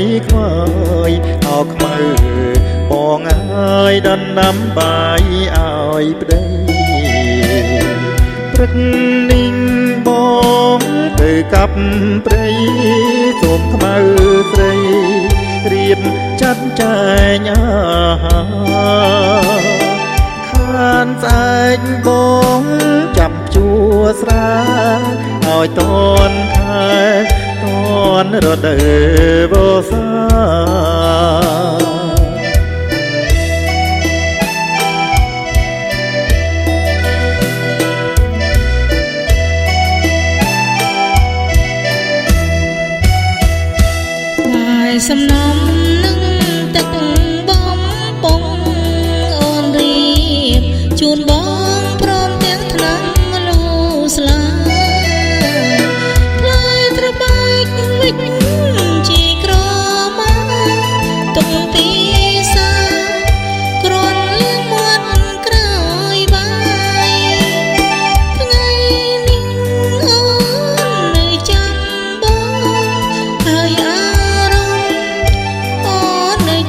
យខ្វាយអោខ្មៅបងអើយដណ្ដាំបាយឲ្យប្តីព្រឹកនេះបងទៅកាប់ព្រៃសូមខ្មៅស្រីរៀបចាត់ចែងអាហារខានស្អែកបងចាប់ជួស្រាឲ្យតនខែតនរដូវវស្សាសំណំនឹងទឹកបំពងអូនរៀបជូនបងព្រមទាំងថ្នាំលូស្លាផ្លែត្របែកវិចជីក្រមកទុំពីសាគ្រាន់លៀងមាត់ក្រោយបាយថ្ងៃនេះអូននៅចាំបងហើយ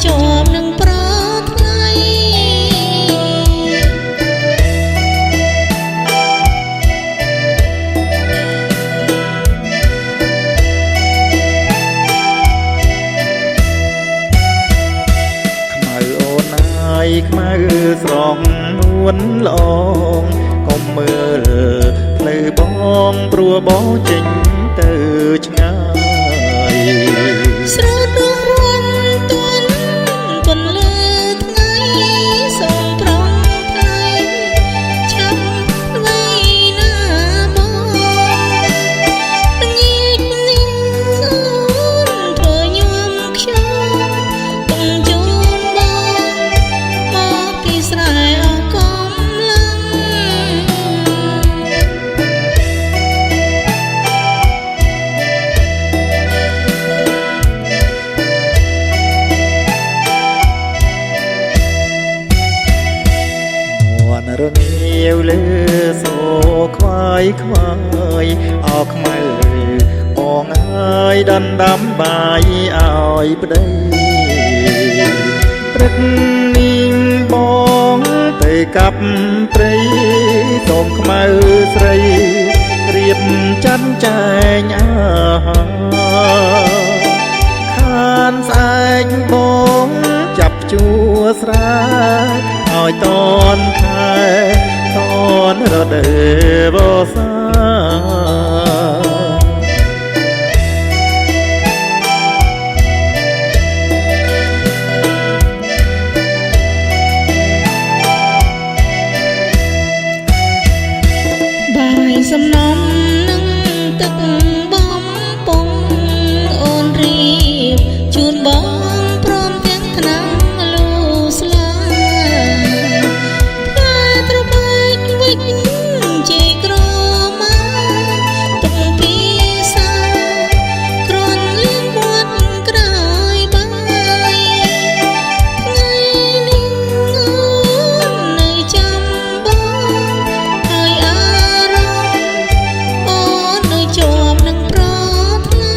ជាប់នឹងប្រថ្ងៃខ្មៅអូនអើយខ្មៅស្រងនួនល្អងកុំមើលផ្លូវបងព្រោះបងចេញទៅឆ្ងាយស្រោតរស់រាន់ទាន់ពន្លឺថ្ងៃសូមប្រងថ្ងៃឆាប់ថ្ងៃណាបងញៀកនេះអូនធ្វើញោមខ្ញុំទុំជូនបងមកពីស្រែអកំឡាំរងាវលើសូខ្វាយខ្វាយអោខ្មៅបងអើយដណ្ដាំបាយឲ្យប្តីព្រឹកនេះបងទៅកាប់ព្រៃសូមខ្មៅស្រីរៀបចាត់ចែងអាហារខានស្អែកបងចាប់ជួស្រាឲ្យតនខែតនរដូវវស្សាបាយសំណំនឹងទឹកបំពងអូនរៀបជូនបងព្រមទាំងថ្នាំលូស្លាផ្លែត្របែកវិចជីក្រមកទុំពីសាគ្រាន់លៀងមាត់ក្រោយបាយថ្ងៃនេះអូននៅចាំបងហើយអារម្មណ៍អូននៅជាប់នឹងប្រថ្ងៃ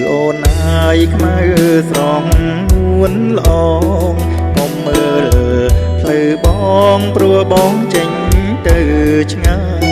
អូនអើយខ្មៅស្រងនួនល្អងកុំមើលផ្លូវបងព្រោះបងចេញទៅឆ្ងាយ